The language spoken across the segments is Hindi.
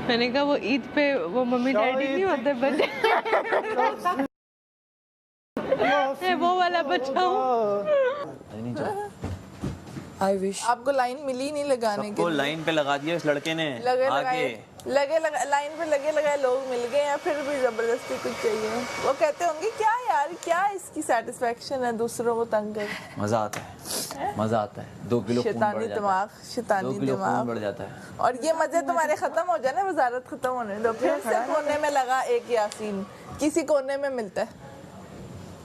मैंने कहा वो ईद पे वो मम्मी डैडी नहीं होते बच्चे वो वाला बच्चा हूँ। I wish आपको लाइन मिली नहीं लगाने के सबको लिए। लाइन पे लगा दिया इस लड़के ने लगे लाइन पे लगे लोग मिल गए हैं, फिर भी जबरदस्ती कुछ चाहिए। वो कहते होंगे क्या यार, क्या इसकी सेटिस्फेक्शन है दूसरों को तंग कर। मजा आता है 2 किलो खून बढ़ जाता है। शैतानी दिमाग बढ़ जाता है। और ये मजे तुम्हारे खत्म हो जाए ना, वजारत खत्म होने दो, फिर से कोने में लगा एक यासीन, किसी कोने में मिलता है।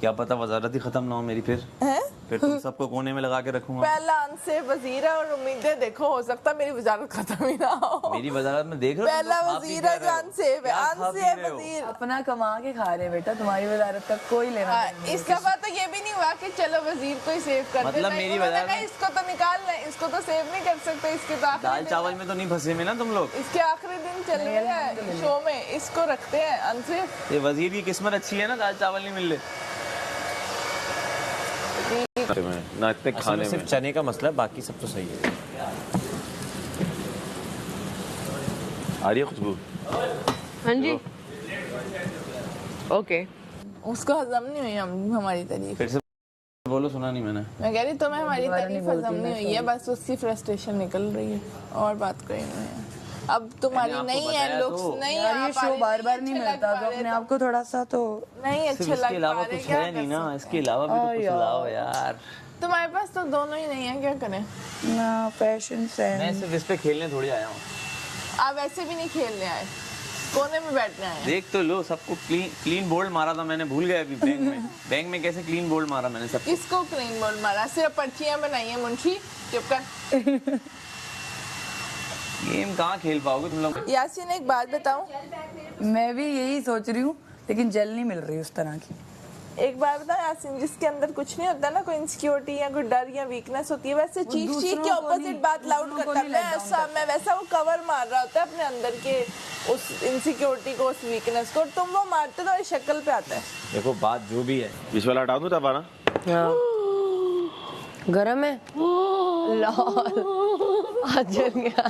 क्या पता वजारत ही खत्म ना हो मेरी, फिर तुम सबको कोने में लगा के रखूंगा। पहला अनसेफ वजीर है और उम्मीदें देखो, हो सकता है मेरी वजारत खत्म ही ना हो। मेरी वजारत में देख रहे हो, पहला वजीर है जो अनसेफ है, अनसेफ वजीर। अपना कमा के खा रहे बेटा, तुम्हारी वजारत का कोई लेना नहीं। इस दफा तो ये भी नहीं हुआ कि चलो वजीर को ही सेव कर मतलब दें। मेरी उन्होंने वजारत कहा इसको तो निकाल लें, इसको तो सेव नहीं कर सकते, इसके तो आखिरी दाल दिन चावल में तो नहीं फंसे में ना तुम लोग। इसके आखिरी दिन चल रहे हैं शो में, इसको रखते हैं अनसेफ। ये वजीर की किस्मत अच्छी है ना, दाल चावल नहीं मिल रहे ना इतने खाने में। सिर्फ चने का मसला है, बाकी सब तो सही है। आ रही है खुशबू? हाँ जी ओके। उसको हजम नहीं हुई हमारी तारीफ। फिर से बोलो, सुना नहीं मैंने। मैं कह रही तुम्हें हमारी तारीफ हजम नहीं हुई है, बस उसकी फ्रस्ट्रेशन निकल रही है और बात कोई नहीं है। अब तुम्हारी नहीं है लुक्स, नहीं यार ये शो बार बार नहीं मिलता, तो अपने आप को थोड़ा सा तो नहीं अच्छा लग इसके अलावा कुछ है नहीं ना, इसके अलावा भी तो कुछ लाओ यार। तुम्हारे पास तो दोनों ही नहीं है, क्या करें। ना फैशन मैं सेंस। सिर्फ इस पे खेलने थोड़ी आया हूँ। आप वैसे भी नहीं खेलने आए, कोने में बैठने आए। देख तो लो, सबको क्लीन बोल्ड मारा था मैंने, भूल गए अभी। बैंक में कैसे क्लीन बोल्ड मारा मैंने सबको। किसको क्लीन बोल्ड मारा? सिर्फ पर्चियां बनाई है मुंशी, चुप कर। गेम कहाँ खेल पाओगे तुम लोग। यासीन एक बात बताऊं, मैं भी यही सोच रही हूँ, लेकिन जल नहीं मिल रही उस तरह की। एक बार बताओ यासीन, जिसके अंदर कुछ नहीं होता ना, कोई इनसिक्योरिटी या कोई डर या वीकनेस होती है, वैसे चीख के ऑपोजिट बात लाउड करता है। मैं वैसा वो कवर मार रहा होता है अपने अंदर के उस इनसिक्योरिटी को, उस वीकनेस को, तुम वो मारते तो शक्ल पे आता है। देखो बात जो भी है, बीच वाला हटा दूं तब ना। गरम है लाल आज जल गया।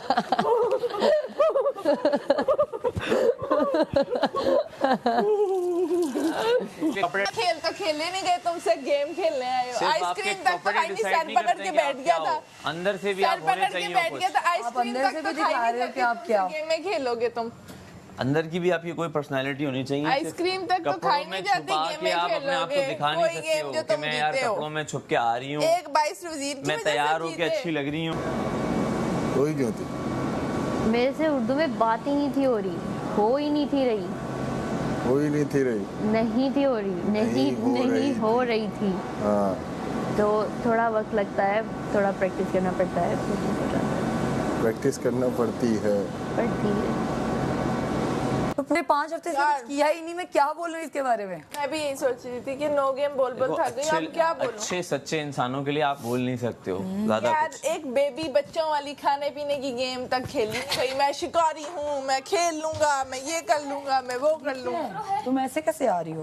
खेल तो खेलने नहीं गए, तुमसे गेम खेलने आए हो। आइसक्रीम तक तो भाई सर पकड़ के बैठ गया था, अंदर से भी सर आप होने पकड़ के चाहिए बैठ कुछ। गया था। आइसक्रीम अंदर तक से तो भी दिखा रहे हो कि आप क्या हो। गेम में खेलोगे तुम। अंदर की भी आपकी कोई पर्सनालिटी होनी चाहिए। आइसक्रीम तक तो खाई नहीं जाती, गेम में आप अपने आप को खेलोगे। दिखा नहीं कोई सकते गेम हो जो कि तुम मैं यार जीते हो। कपड़ों में छुप के आ रही हूँ, एक 22 वजीर की मैं वजह तैयार से होके जीते। अच्छी लग रही हूँ। कोई क्यों थी? मेरे से उर्दू में बात ही नहीं थी हो रही, हो ही नहीं थी रही, कोई नहीं थी रही। नहीं थी हो रही, नहीं हो रही थी। हाँ तो थोड़ा वक्त लगता है, थोड़ा प्रैक्टिस करना पड़ता है, फिर ठीक हो जाता है। प्रैक्टिस करना पड़ती है। पड़ती है। तो पूरे 5 हफ्ते से कुछ किया ही नहीं, मैं क्या बोलूं इसके बारे में। मैं भी यही सोच रही थी कि नो गेम बोल देखो, थक गई, अब क्या बोलूं। अच्छे सच्चे इंसानों के लिए आप बोल नहीं सकते हो ज्यादा यार कुछ। एक बेबी बच्चों वाली खाने पीने की गेम तक खेली नहीं गई। मैं शिकारी हूँ, मैं खेल लूंगा, मैं ये कर लूंगा, मैं वो कर लूंगा। तुम ऐसे कैसे आ रही हो?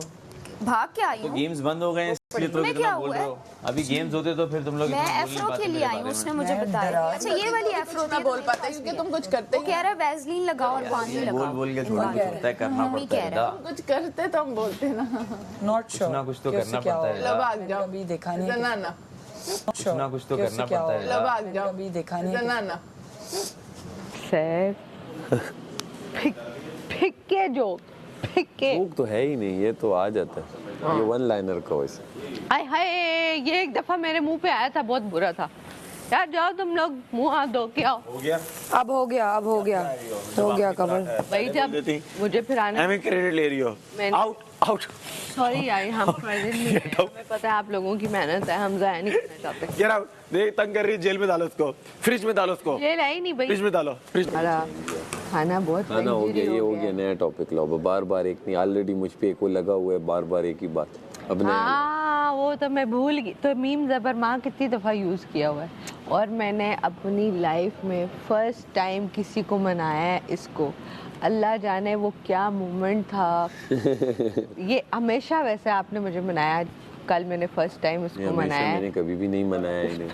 भाग के आई तो हूँ। गेम्स बंद हो गए हैं इसलिए तो मैं इतना क्या बोल हुआ रहे है? हो। अभी गेम्स होते तो फिर तुम लोग मैं इतना बोल नहीं एफ्रो पाते के लिए मेरे आई बारे हूँ, में। उसने मुझे बताया। अच्छा ये वाली एफ्रो थी, बोल पाता है क्योंकि तुम कुछ करते वो कह रहा है वैसलीन लगाओ और पानी बोल लगाओ। बोल के थोड़ा कुछ होता है, करना मम्मी पड़ता कह है रहा ना। कुछ करते तो हम बोलते ना। Not sure. ना कुछ तो करना पड़ता है। लो भाग जाओ, कभी देखा नहीं। जनाना कुछ ना कुछ तो करना पड़ता है। लो भाग जाओ, कभी देखा नहीं। जनाना सैफ फिक्के जोक, फिक्के। भूख तो है ही नहीं, ये तो आ जाता है। ये वन लाइनर का वैसे। आय हाय, ये एक दफा मेरे मुंह पे आया था, बहुत बुरा था। यार जाओ तुम लोग मुंह हाथ धो के आओ। हो गया? अब हो गया कवर। भाई जब मुझे फिर आने मैं क्रेडिट ले रही हो। Out out. सॉरी आई, हम प्रेजेंट नहीं हैं। हमें पता है आप लोगों की मेहनत है, हम जाया नहीं करना चाहते। Get out. देख तंग कर रही है, जेल में डालो उसको, फ्रिज में डालो उसको, ये लाई नहीं भाई, फ्रिज में डालो, फ्रिज में। हमारा खाना बहुत खाना हो गया, ये हो गया, है। नया टॉपिक लाओ। बार बार एक नहीं, ऑलरेडी मुझ पे एक वो लगा हुआ है, बार बार एक ही बात। अब नया हाँ वो तो मैं भूल गई। तो मीम ज़बर माँ कितनी दफ़ा यूज़ किया हुआ है, और मैंने अपनी लाइफ में फर्स्ट टाइम किसी को मनाया है इसको। अल्लाह जाने वो क्या मोमेंट था। ये हमेशा वैसे आपने मुझे मनाया, कल मैंने फर्स्ट टाइम उसको हमेशा मनाया है। मैंने कभी भी नहीं मनाया इन्हें,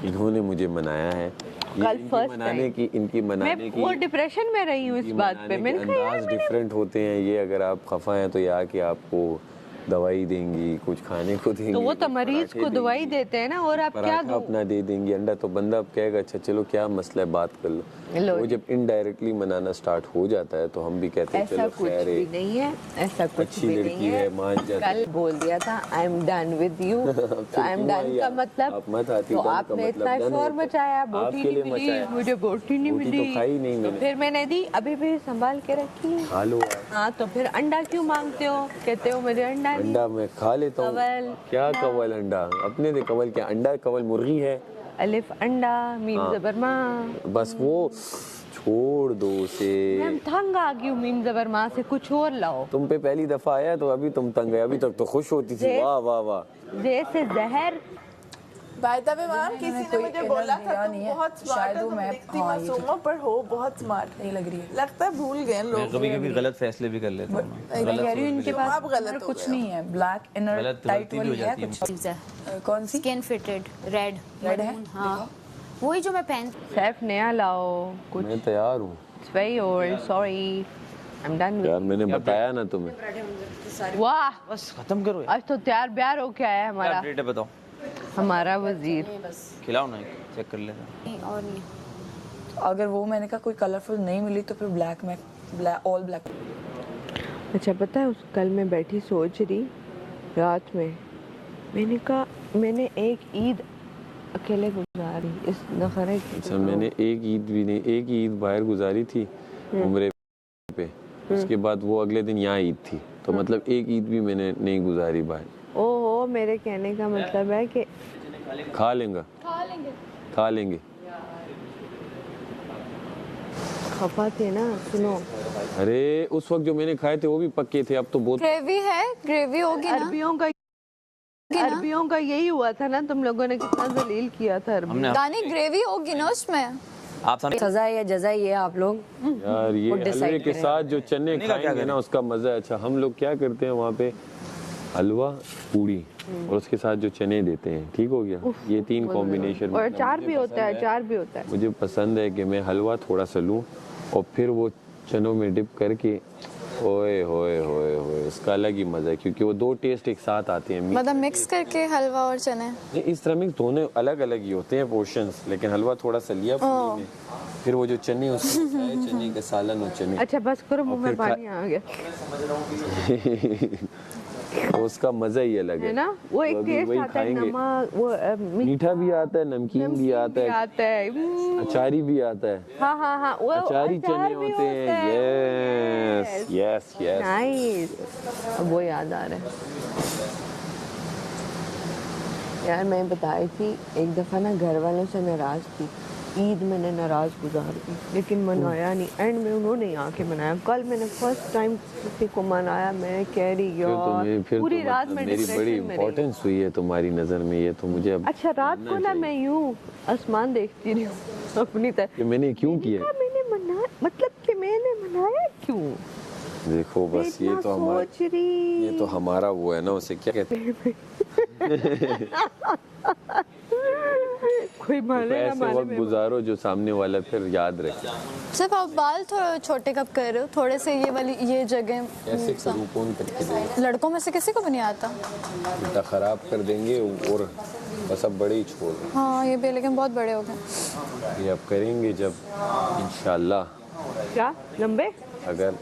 इन्होंने मुझे मनाया है। कल फर्स्ट मनाने की इनकी मैं मनाने की वो डिप्रेशन में रही हूँ इस बात पे। मैंने कहा यार अंदाज डिफरेंट होते हैं। ये अगर आप खफा हैं तो ये आके आपको दवाई देंगी, कुछ खाने को देंगी, तो वो तो कुछ मरीज पराठे को दवाई देंगी, देते हैं ना, और आप क्या पराठा दो। अपना दे देंगी, अंडा। तो बंदा अब कहेगा अच्छा चलो क्या मसला है, बात कर लो। वो जब इनडायरेक्टली मनाना स्टार्ट हो जाता है तो हम भी कहते हैं ऐसा चलो कुछ खैर भी है, नहीं है, ऐसा कुछ अच्छी भी लड़की नहीं है, मान जाते कल बोल दिया था I am done with you. तो आई एम डन का मतलब आप मत आती, तो done का आपने मतलब इतना done शोर होता है। मचाया, बोटी आपके नहीं लिए मिली, मचाया। मुझे बोटी नहीं बोटी मिली, तो खाई नहीं मैंने। फिर मैंने दी, अभी भी संभाल के रखी। खा लो आप। हाँ तो फिर अंडा क्यों मांगते हो, कहते हो मुझे अंडा नहीं। अंडा मैं खा लेता हूँ। कवल क्या कवल अंडा? अपने दे कवल क्या अंडा? कवल मुर्गी है। अलिफ अंडा मीम जबर माँ। बस वो छोड़ दो उसे। मैं तंग आ गई हूँ मीम जबर माँ से, कुछ और लाओ। तुम पे पहली दफा आया तो अभी तुम तंग है। अभी तक तो खुश होती थी, वाह वाह वाह। जैसे जहर। बाय द वे मैम, किसी ने मुझे बोला था तुम बहुत स्मार्ट हो, तुम दिखती मासूम हो पर हो बहुत स्मार्ट नहीं लग रही है। लगता है भूल गए लोग। मैं कभी कभी गलत फैसले भी कर लेता हूँ। मैं कह रही हूँ इनके पास आप गलत इनर हो कुछ गए नहीं है, ब्लैक इनर गलत टाइट गलती भी वाली हो है जाती है कुछ। कौन सी? स्किन फिटेड रेड रेड है? हाँ वही जो मैं पहन। सैफ नया लाओ कुछ। मैं तैयार हूँ It's very old, sorry. I'm done with यार, मैंने बताया ना तुम्हें। वाह, बस खत्म करो यार। आज तो तैयार ब्यार हो क्या है क्या हमारा अपडेट है बताओ। हमारा वजीर। खिलाओ ना, चेक कर लेना। नहीं और नहीं। अगर वो मैंने कहा कोई कलरफुल नहीं मिली तो फिर ब्लैक में, ब्लैक ऑल ब्लैक। अच्छा पता है, उस कल मैं बैठी सोच रही रात में, मैंने कहा मैंने एक ईद अकेले गुजारी इस नखरे की। अच्छा मैंने एक ईद भी नहीं, एक ईद बाहर गुजारी थी उम्रे पे। उसके बाद वो अगले दिन यहाँ ईद थी, तो मतलब एक ईद भी मैंने नहीं गुजारी बाहर। ओहो, मेरे कहने का मतलब है कि खा लेंगे खा लेंगे। खफा थे ना, सुनो। अरे उस वक्त जो मैंने खाए थे वो भी पक्के थे, अब तो बहुत। ग्रेवी है, ग्रेवी होगी ना। अरबियों का यही हुआ था ना, तुम लोगों ने कितना जलील किया था अरबियों। हमने दानी ग्रेवी होगी ना उसमें। आप सामने सजा है या जजा है, ये आप लोग यार ये हलवे के साथ जो चने नहीं का क्या खाएंगे ना करें? उसका मजा है। अच्छा हम लोग क्या करते हैं वहाँ पे, हलवा पूड़ी और उसके साथ जो चने देते हैं, ठीक हो गया। ये तीन कॉम्बिनेशन। और अचार भी होता है, अचार भी होता है। मुझे पसंद है कि मैं हलवा थोड़ा सा लूँ और फिर वो चनों में डिप करके, ओए होए होए होए, उसका अलग ही मजा है, क्योंकि वो दो टेस्ट एक साथ आते हैं। मतलब मिक्स करके हलवा और चने। नहीं, इस तरह मिक्स दोनों अलग अलग ही होते हैं पोर्शंस, लेकिन हलवा थोड़ा सा लिया पूरी में, फिर वो जो चने उसमें खाए, चने का सालन और चने, अच्छा बस करो, मुंह में फिर पानी आ गया तो उसका मजा ही अलग है है ना। वो एक तो अभी टेस्ट वही आता है, खाएंगे। नमक वो मीठा भी आता है, नमकीन भी आता है, आता है। अचारी भी आता है। हाँ हाँ हाँ, वो अचारी अचार चने भी होते हैं। Yes yes yes. नाइस, अब वो याद आ रहा है यार। मैं बताई थी एक दफ़ा ना, घर वालों से नाराज़ थी, ईद मैंने नाराज़ गुजार दी, लेकिन मनाया नहीं। एंड में उन्होंने आके मनाया। कल मैंने फर्स्ट टाइम किसी को मनाया, मैं कह रही यार पूरी रात में मेरी बड़ी डिप्रेशन में रही। इम्पोर्टेंस हुई है तुम्हारी नज़र में, ये तो मुझे अब अच्छा रात को ना मैं यूं आसमान देखती रही हूँ अपनी तरफ। कि मैंने क्यों किया। मैंने मनाया, मतलब कि मैंने मनाया क्यों। देखो बस ये तो हमारा, ये तो हमारा वो है ना, उसे क्या कहते हैं। कोई माने ना ऐसे माने, वक्त गुजारो जो सामने वाला फिर याद रखे। सिर्फ आप बाल थोड़े छोटे कब कर रहे हो, थोड़े से ये वाली ये जगह। कैसे करूँ, कौन करके देगा। लड़कों में से किसी को भी नहीं आता। बेटा खराब कर देंगे और बस अब बड़े ही छोड़। हाँ ये भी, लेकिन बहुत बड़े हो गए। ये अब करेंगे जब इंशाल्लाह, क्या लंबे अगर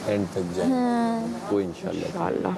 एंड तक जाए तो इंशाल्लाह।